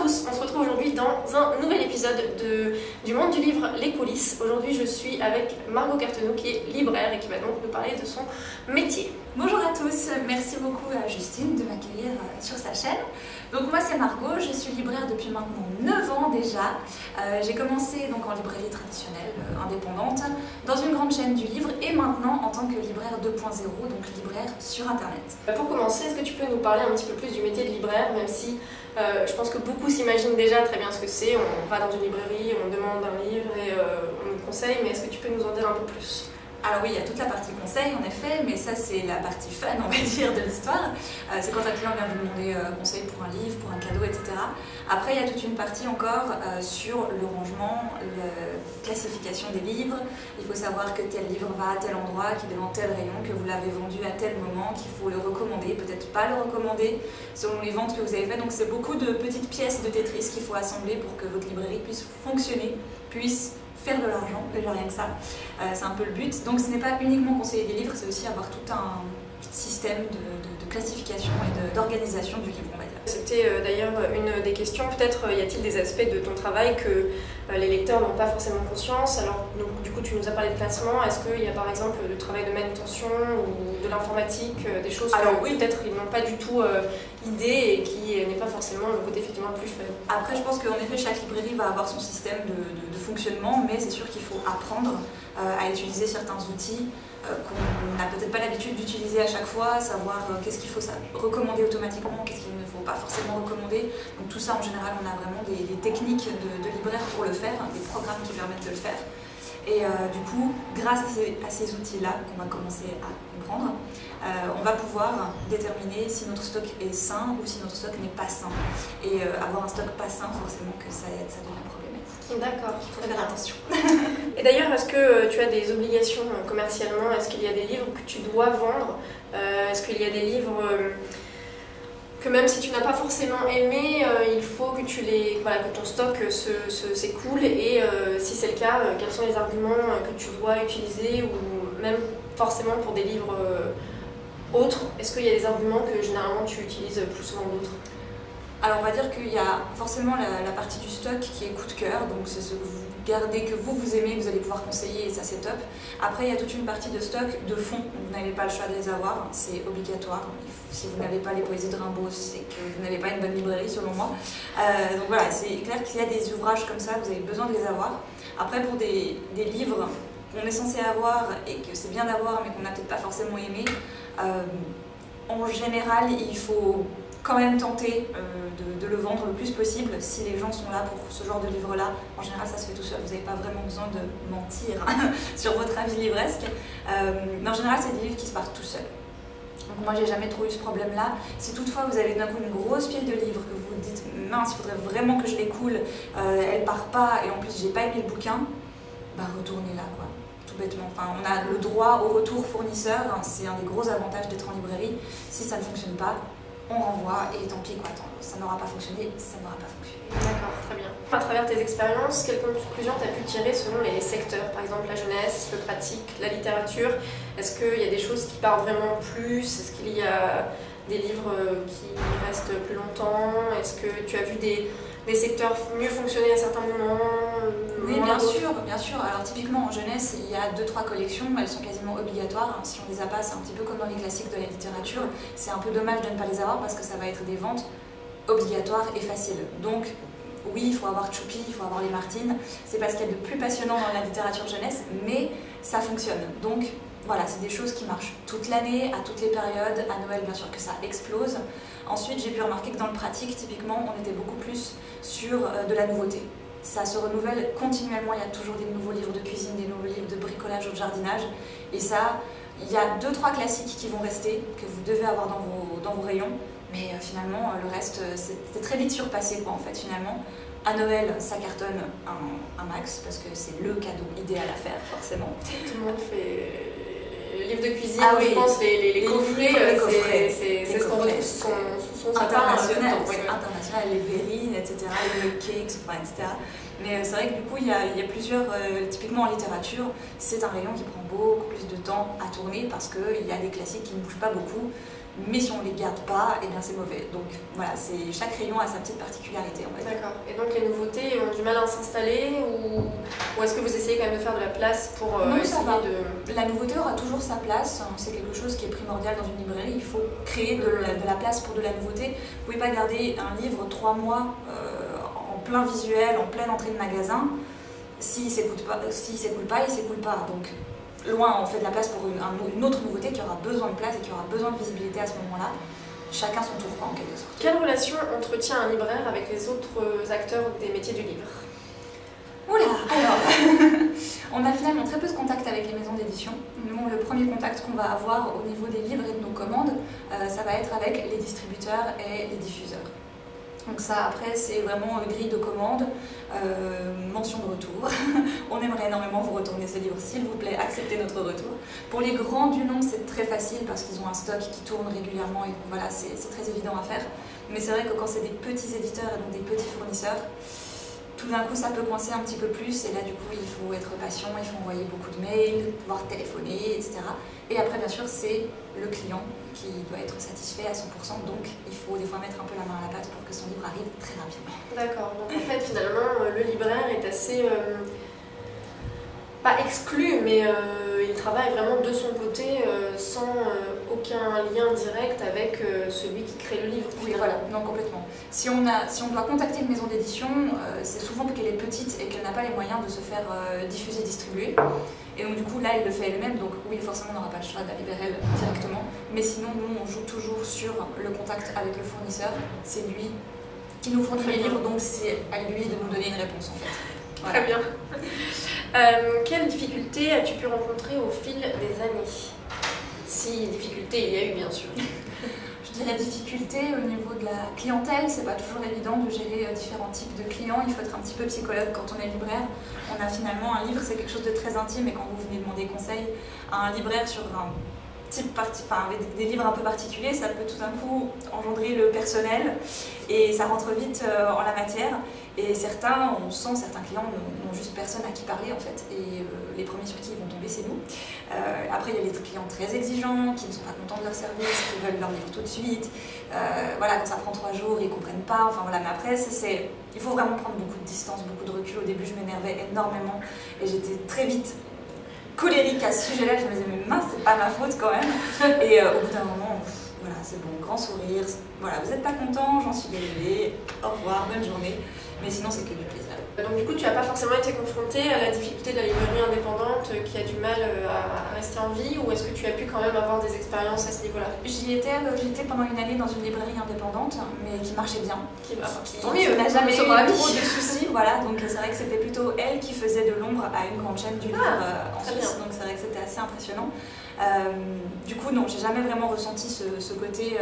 tous, on se retrouve aujourd'hui dans un nouvel épisode du Monde du Livre, les coulisses. Aujourd'hui je suis avec Margot Cartenou qui est libraire et qui va donc nous parler de son métier. Bonjour à tous, merci beaucoup à Justine de m'accueillir sur sa chaîne. Donc moi c'est Margot, je suis libraire depuis maintenant 9 ans déjà. J'ai commencé donc en librairie traditionnelle indépendante dans une grande chaîne du livre et maintenant en tant que libraire 2.0, donc libraire sur internet. Pour commencer, est-ce que tu peux nous parler un petit peu plus du métier de libraire, même si je pense que beaucoup s'imaginent déjà très bien ce que c'est. On va dans une librairie, on demande un livre et on nous conseille, mais est-ce que tu peux nous en dire un peu plus ? Alors oui, il y a toute la partie conseil en effet, mais ça c'est la partie fun on va dire de l'histoire. C'est quand un client vient vous demander conseil pour un livre, pour un cadeau, etc. Après il y a toute une partie encore sur le rangement, la classification des livres. Il faut savoir que tel livre va à tel endroit, qu'il est dans tel rayon, que vous l'avez vendu à tel moment, qu'il faut le recommander, peut-être pas le recommander selon les ventes que vous avez faites. Donc c'est beaucoup de petites pièces de Tetris qu'il faut assembler pour que votre librairie puisse fonctionner, puisse faire de l'argent, déjà rien que ça, c'est un peu le but. Donc ce n'est pas uniquement conseiller des livres, c'est aussi avoir tout un système de classification et d'organisation du livre, on va dire. C'était d'ailleurs une des questions, peut-être y a-t-il des aspects de ton travail que les lecteurs n'ont pas forcément conscience. Alors donc, du coup tu nous as parlé de classement, est-ce qu'il y a par exemple du travail de manutention ou de l'informatique, des choses que oui, peut-être ils n'ont pas du tout idée et qui n'est pas forcément le côté effectivement plus fun. Après je pense qu'en effet chaque librairie va avoir son système de fonctionnement, mais c'est sûr qu'il faut apprendre à utiliser certains outils qu'on n'a peut-être pas l'habitude d'utiliser à chaque fois, savoir qu'est-ce qu'il faut recommander automatiquement, qu'est-ce qu'il ne faut pas forcément recommander. Donc tout ça en général on a vraiment des techniques de libraire pour le faire, des programmes qui permettent de le faire. Et du coup, grâce à ces outils-là qu'on va commencer à comprendre, on va pouvoir déterminer si notre stock est sain ou si notre stock n'est pas sain. Et avoir un stock pas sain, forcément que ça devient problématique. D'accord, il faut faire attention. Et d'ailleurs, est-ce que tu as des obligations commercialement? Est-ce qu'il y a des livres que tu dois vendre? Est-ce qu'il y a des livres que même si tu n'as pas forcément aimé, il faut que que ton stock s'écoule, et si c'est le cas, quels sont les arguments que tu dois utiliser, ou même forcément pour des livres autres, est-ce qu'il y a des arguments que généralement tu utilises plus souvent que d'autres? Alors on va dire qu'il y a forcément la partie du stock qui est coup de cœur, donc c'est ce que vous gardez, que vous aimez, que vous allez pouvoir conseiller, et ça c'est top. Après il y a toute une partie de stock de fond, vous n'avez pas le choix de les avoir, c'est obligatoire. Si vous n'avez pas les poésies de Rimbaud, c'est que vous n'avez pas une bonne librairie selon moi. Donc voilà, c'est clair qu'il y a des ouvrages comme ça, vous avez besoin de les avoir. Après pour des livres qu'on est censé avoir et que c'est bien d'avoir mais qu'on n'a peut-être pas forcément aimé, en général il faut quand même tenter de le vendre le plus possible si les gens sont là pour ce genre de livre-là. En général, ça se fait tout seul, vous n'avez pas vraiment besoin de mentir sur votre avis livresque. Mais en général, c'est des livres qui se partent tout seuls. Donc moi, j'ai jamais trop eu ce problème-là. Si toutefois vous avez d'un coup une grosse pile de livres, que vous vous dites « mince, il faudrait vraiment que je les coule, elle part pas et en plus j'ai pas aimé le bouquin », bah retournez-la quoi. Tout bêtement. Enfin, on a le droit au retour fournisseur, hein, c'est un des gros avantages d'être en librairie. Si ça ne fonctionne pas, on renvoie et tant pis quoi, ça n'aura pas fonctionné, ça n'aura pas fonctionné. D'accord, très bien. À travers tes expériences, quelles conclusions tu as pu tirer selon les secteurs? Par exemple la jeunesse, le pratique, la littérature. Est-ce qu'il y a des choses qui parlent vraiment plus? Est-ce qu'il y a des livres qui restent plus longtemps? Est-ce que tu as vu des secteurs mieux fonctionner à certains moments? Oui, bien sûr, bien sûr. Alors typiquement en jeunesse, il y a 2-3 collections, elles sont quasiment obligatoires. Si on les a pas, c'est un petit peu comme dans les classiques de la littérature. C'est un peu dommage de ne pas les avoir parce que ça va être des ventes obligatoires et faciles. Donc oui, il faut avoir Choupi, il faut avoir les Martines. C'est pas ce qu'il y a de plus passionnant dans la littérature jeunesse, mais ça fonctionne. Donc voilà, c'est des choses qui marchent toute l'année, à toutes les périodes. À Noël, bien sûr que ça explose. Ensuite, j'ai pu remarquer que dans le pratique, typiquement, on était beaucoup plus sur de la nouveauté. Ça se renouvelle continuellement, il y a toujours des nouveaux livres de cuisine, des nouveaux livres de bricolage ou de jardinage. Et ça, il y a 2-3 classiques qui vont rester, que vous devez avoir dans vos rayons. Mais finalement, le reste, c'est très vite surpassé quoi, en fait, finalement. À Noël, ça cartonne un max, parce que c'est le cadeau idéal à faire, forcément. Tout le monde fait les livres de cuisine, ah, oui. Je pense, les coffrets, c'est c'est ce qu'on retrouve son sapin international, tout le temps, c'est international, les verrines, etc., les cakes, enfin, etc. Mais c'est vrai que du coup, il y a plusieurs, typiquement en littérature, c'est un rayon qui prend beaucoup plus de temps à tourner parce qu'il y a des classiques qui ne bougent pas beaucoup, mais si on ne les garde pas, eh bien c'est mauvais. Donc voilà, chaque rayon a sa petite particularité, on va dire. D'accord. Et donc les nouveautés ont du mal à s'installer ou est-ce que vous essayez quand même de faire de la place pour non, essayer ça va. de... La nouveauté aura toujours sa place, c'est quelque chose qui est primordial dans une librairie, il faut créer de la place pour de la nouveauté. Vous ne pouvez pas garder un livre 3 mois en plein visuel, en pleine entrée de magasin, s'il ne s'écoule pas, il ne s'écoule pas. Donc loin, on fait de la place pour une autre nouveauté qui aura besoin de place et qui aura besoin de visibilité à ce moment-là. Chacun son tour, en quelque sorte. Quelle relation entretient un libraire avec les autres acteurs des métiers du livre? Oula, alors, on a finalement très peu de contact avec les maisons d'édition. Nous, le premier contact qu'on va avoir au niveau des livres et de nos commandes, ça va être avec les distributeurs et les diffuseurs. Donc ça, après, c'est vraiment grille de commande, mention de retour. On aimerait énormément vous retourner ce livre, s'il vous plaît, acceptez notre retour. Pour les grands du nom, c'est très facile parce qu'ils ont un stock qui tourne régulièrement et donc voilà, c'est très évident à faire. Mais c'est vrai que quand c'est des petits éditeurs et donc des petits fournisseurs, tout d'un coup ça peut coincer un petit peu plus et là du coup il faut être patient, il faut envoyer beaucoup de mails, pouvoir téléphoner, etc. Et après bien sûr c'est le client qui doit être satisfait à 100%, donc il faut des fois mettre un peu la main à la pâte pour que son livre arrive très rapidement. D'accord, donc en fait finalement le libraire est assez... pas exclu, mais il travaille vraiment de son côté sans aucun lien direct avec celui qui crée le livre. Oui, voilà, non, complètement. Si on doit contacter une maison d'édition, c'est souvent qu'elle est petite et qu'elle n'a pas les moyens de se faire diffuser, distribuer. Et donc du coup, là, elle le fait elle-même, donc oui, forcément, on n'aura pas le choix d'aller vers elle directement. Mais sinon, nous, on joue toujours sur le contact avec le fournisseur. C'est lui qui nous fournit les livres, donc c'est à lui de nous donner une réponse, en fait. Voilà. Très bien. Quelles difficultés as-tu pu rencontrer au fil des années? Si difficultés il y a eu, bien sûr. Je dirais difficulté au niveau de la clientèle, c'est pas toujours évident de gérer différents types de clients, il faut être un petit peu psychologue quand on est libraire. On a finalement un livre, c'est quelque chose de très intime et quand vous venez demander conseil à un libraire sur un type avec des livres un peu particuliers, ça peut tout d'un coup engendrer le personnel et ça rentre vite en la matière. Et certains clients n'ont juste personne à qui parler en fait, et les premiers sur qui ils vont tomber c'est nous. Après il y a les clients très exigeants, qui ne sont pas contents de leur service, qui veulent leur livre tout de suite. Voilà, quand ça prend 3 jours, ils ne comprennent pas, enfin voilà, mais après il faut vraiment prendre beaucoup de distance, beaucoup de recul. Au début je m'énervais énormément et j'étais très vite colérique à ce sujet-là, je me disais mais mince, c'est pas ma faute quand même. Et au bout d'un moment, voilà, c'est bon, grand sourire, voilà, vous n'êtes pas content, j'en suis désolée, au revoir, bonne journée. Mais sinon, c'est que du plaisir. Donc du coup, tu n'as pas forcément été confrontée à la difficulté de la librairie indépendante qui a du mal à rester en vie, ou est-ce que tu as pu quand même avoir des expériences à ce niveau-là? J'étais pendant une année dans une librairie indépendante, mais qui marchait bien. Qui n'a jamais eu trop de soucis, voilà. Donc c'est vrai que c'était plutôt elle qui faisait de l'ombre à une grande chaîne du livre en Suisse, donc c'est vrai que c'était assez impressionnant. Du coup, non, j'ai jamais vraiment ressenti ce côté...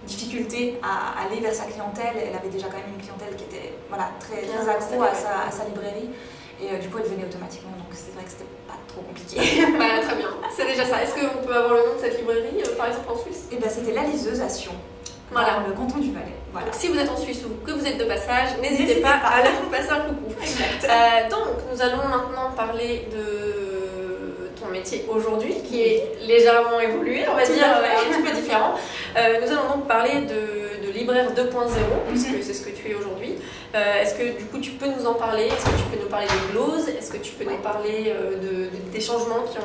difficulté à aller vers sa clientèle. Elle avait déjà quand même une clientèle qui était très accro à sa librairie et du coup elle venait automatiquement, donc c'est vrai que c'était pas trop compliqué. Très bien, c'est déjà ça. Est-ce qu'on peut avoir le nom de cette librairie par exemple en Suisse? Et c'était La Liseuse à Sion, dans le canton du Valais. Voilà. Donc si vous êtes en Suisse ou que vous êtes de passage, n'hésitez pas à leur passer un coucou. Donc nous allons maintenant parler de ton métier aujourd'hui, qui est légèrement évolué, on va dire, un petit peu différent. Nous allons donc parler de libraire 2.0, puisque c'est ce que tu es aujourd'hui. Est-ce que du coup tu peux nous en parler? Est-ce que tu peux nous parler de Glose? Est-ce que tu peux nous parler des changements qui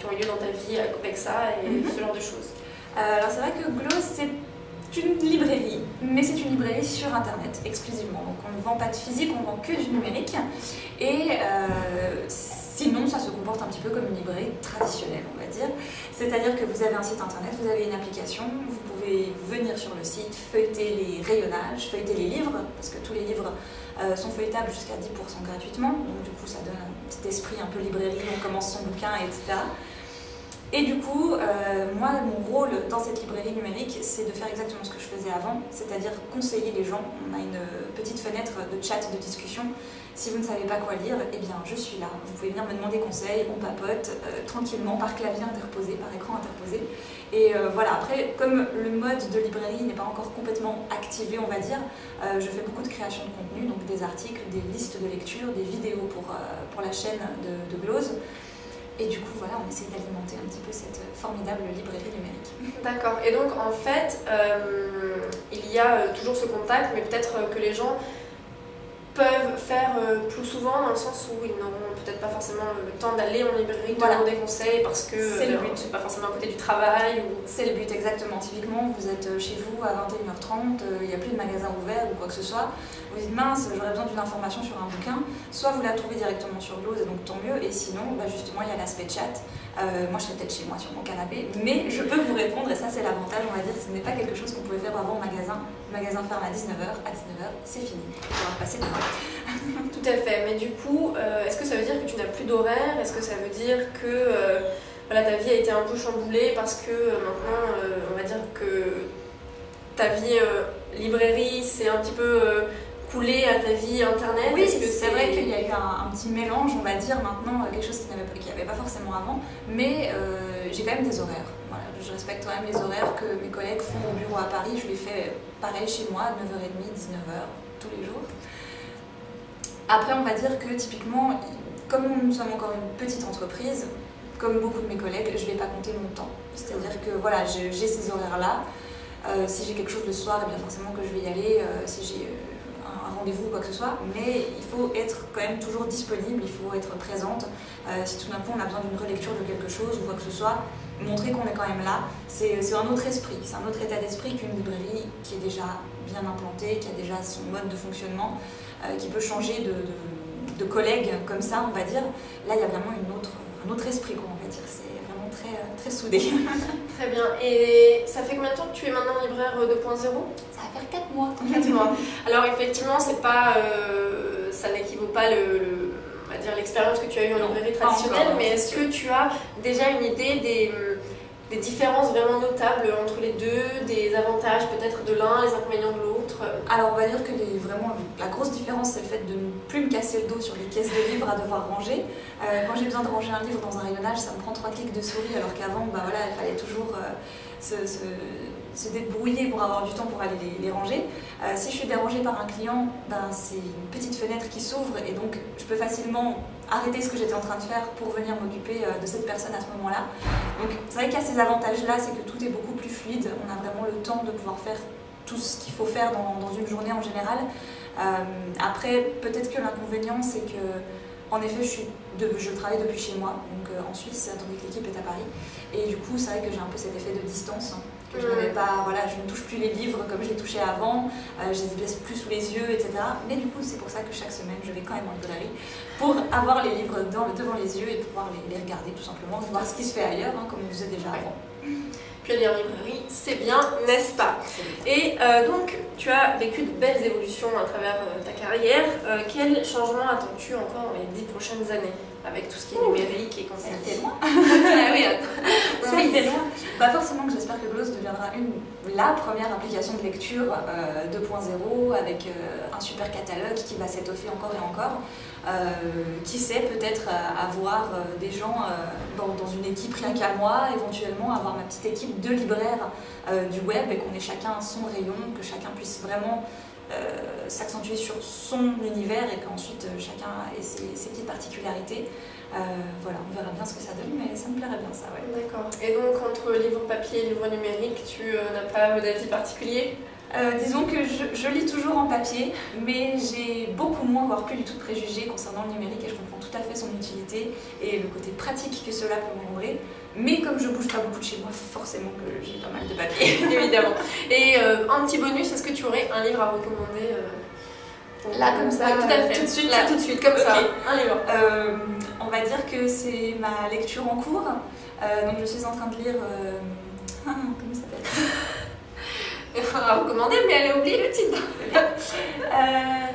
ont eu lieu dans ta vie avec ça et ce genre de choses? Alors c'est vrai que Glose c'est une librairie, mais c'est une librairie sur internet exclusivement. Donc on ne vend pas de physique, on vend que du numérique. Et sinon, ça se comporte un petit peu comme une librairie traditionnelle, on va dire. C'est-à-dire que vous avez un site internet, vous avez une application, vous pouvez venir sur le site, feuilleter les rayonnages, feuilleter les livres, parce que tous les livres sont feuilletables jusqu'à 10% gratuitement. Donc du coup, ça donne un petit esprit un peu librairie, on commence son bouquin, etc. Et du coup, moi, mon rôle dans cette librairie numérique, c'est de faire exactement ce que je faisais avant, c'est-à-dire conseiller les gens. On a une petite fenêtre de chat, de discussion. Si vous ne savez pas quoi lire, eh bien, je suis là. Vous pouvez venir me demander conseil, on papote tranquillement, par clavier interposé, par écran interposé. Et voilà, après, comme le mode de librairie n'est pas encore complètement activé, on va dire, je fais beaucoup de création de contenu, donc des articles, des listes de lecture, des vidéos pour la chaîne de Glose. Et du coup, voilà, on essaie d'alimenter un petit peu cette formidable librairie numérique. D'accord. Et donc, en fait, il y a toujours ce contact, mais peut-être que les gens peuvent faire plus souvent, dans le sens où ils n'auront peut-être pas forcément le temps d'aller en librairie demander conseils parce que c'est le but. C'est pas forcément à côté du travail. Ou... C'est le but, exactement. Typiquement, vous êtes chez vous à 21h30, il n'y a plus de magasin ouvert ou quoi que ce soit. Vous dites mince, j'aurais besoin d'une information sur un bouquin. Soit vous la trouvez directement sur Glose, et donc tant mieux. Et sinon, bah justement, il y a l'aspect chat. Moi, je serais peut-être chez moi sur mon canapé, mais je peux vous répondre et ça, c'est l'avantage, on va dire. Ce n'est pas quelque chose qu'on pouvait faire avant au magasin. Le magasin ferme à 19h. À 19h, c'est fini. Il faudra passer demain. Tout à fait, mais du coup, est-ce que ça veut dire que tu n'as plus d'horaire? Est-ce que ça veut dire que voilà, ta vie a été un peu chamboulée parce que maintenant, on va dire que ta vie librairie, c'est un petit peu coulé à ta vie internet? Oui, c'est vrai qu'il y a eu un petit mélange, on va dire, maintenant, quelque chose qu'il n'y avait pas forcément avant, mais j'ai quand même des horaires. Voilà, je respecte quand même les horaires que mes collègues font au bureau à Paris. Je les fais pareil chez moi, 9h30, 19h, tous les jours. Après, on va dire que typiquement, comme nous sommes encore une petite entreprise, comme beaucoup de mes collègues, je ne vais pas compter mon temps. C'est-à-dire que voilà, j'ai ces horaires-là. Si j'ai quelque chose le soir, eh bien forcément que je vais y aller. Si j'ai un rendez-vous ou quoi que ce soit. Mais il faut être quand même toujours disponible, il faut être présente. Si tout d'un coup on a besoin d'une relecture de quelque chose ou quoi que ce soit, montrer qu'on est quand même là, c'est un autre esprit. C'est un autre état d'esprit qu'une librairie qui est déjà bien implantée, qui a déjà son mode de fonctionnement, qui peut changer de collègues comme ça, on va dire. Là, il y a vraiment un autre esprit, quoi, on va dire. C'est vraiment très, très soudé. Très bien. Et ça fait combien de temps que tu es maintenant libraire 2.0? Ça va faire 4 mois. 4 mois. Alors, effectivement, c'est pas, ça n'équivaut pas on va dire l'expérience que tu as eue en librairie traditionnelle, mais est-ce que tu as déjà une idée des différences vraiment notables entre les deux, des avantages peut-être de l'un, les inconvénients de l'autre? Alors on va dire que vraiment la grosse différence, c'est le fait de ne plus me casser le dos sur les caisses de livres à devoir ranger. Quand j'ai besoin de ranger un livre dans un rayonnage, ça me prend 3 clics de souris, alors qu'avant, bah voilà, il fallait toujours se débrouiller pour avoir du temps pour aller les ranger. Si je suis dérangée par un client, ben, c'est une petite fenêtre qui s'ouvre et donc je peux facilement arrêter ce que j'étais en train de faire pour venir m'occuper de cette personne à ce moment-là. Donc c'est vrai qu'il y a ces avantages-là, c'est que tout est beaucoup plus fluide, on a vraiment le temps de pouvoir faire tout ce qu'il faut faire dans une journée en général. Après, peut-être que l'inconvénient, c'est que en effet, je travaille depuis chez moi, donc en Suisse, tandis que l'équipe est à Paris. Et du coup, c'est vrai que j'ai un peu cet effet de distance, que je n'avais pas, voilà, je ne touche plus les livres comme je les touchais avant, je les laisse plus sous les yeux, etc. Mais du coup, c'est pour ça que chaque semaine, je vais quand même en librairie pour avoir les livres devant les yeux et pouvoir les regarder tout simplement, voir ce qui se fait ailleurs, hein, comme on faisait déjà avant. Puis aller en librairie, c'est bien, n'est-ce pas? Et donc, tu as vécu de belles évolutions à travers ta carrière. Quel changement attends-tu encore dans les 10 prochaines années avec tout ce qui est numérique et Ça fait concept? loin. Ah oui, Ça fait loin. Bah forcément que j'espère que Glose deviendra la première application de lecture 2.0 avec un super catalogue qui va s'étoffer encore et encore. Qui sait, peut-être avoir des gens dans une équipe rien qu'à moi, éventuellement avoir ma petite équipe de libraires du web et qu'on ait chacun son rayon, que chacun puisse vraiment s'accentuer sur son univers et qu'ensuite chacun ait ses petites particularités. Voilà, on verra bien ce que ça donne, mais ça me plairait bien ça, ouais. D'accord. Et donc entre livre papier et livre numérique, tu n'as pas d'avis particulier? Disons que je lis toujours en papier, mais j'ai beaucoup moins, voire plus du tout de préjugés concernant le numérique et je comprends tout à fait son utilité et le côté pratique que cela peut engendrer. Mais comme je bouge pas beaucoup de chez moi, forcément que j'ai pas mal de papier. Évidemment. Et un petit bonus, est-ce que tu aurais un livre à recommander là comme ça, tout à fait. Tout de suite, là, tout de suite, comme ça. Un livre. On va dire que c'est ma lecture en cours. Donc je suis en train de lire... comment ça s'appelle à recommander, mais elle a oublié le titre.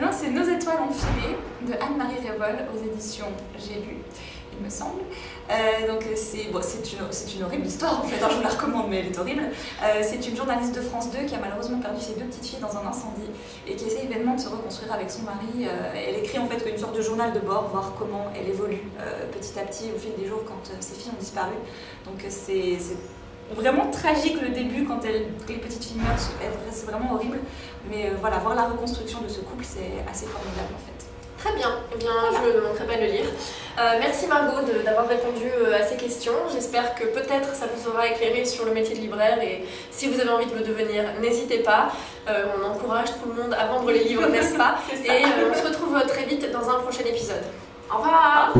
Non, c'est Nos étoiles enfilées de Anne-Marie Révol aux éditions J'ai lu, il me semble. Donc c'est une horrible histoire en fait, je vous la recommande mais elle est horrible. C'est une journaliste de France 2 qui a malheureusement perdu ses 2 petites filles dans un incendie et qui essaie vainement de se reconstruire avec son mari. Elle écrit en fait une sorte de journal de bord, voir comment elle évolue petit à petit au fil des jours quand ses filles ont disparu. Donc c'est vraiment tragique le début quand les petites filles meurent, c'est vraiment horrible. Mais voilà, voir la reconstruction de ce couple c'est assez formidable en fait. Très bien, eh bien je ne manquerai pas de le lire. Merci Margot d'avoir répondu à ces questions. J'espère que peut-être ça vous aura éclairé sur le métier de libraire et si vous avez envie de le devenir, n'hésitez pas. On encourage tout le monde à vendre les livres, n'est-ce pas? Et on se retrouve très vite dans un prochain épisode. Au revoir.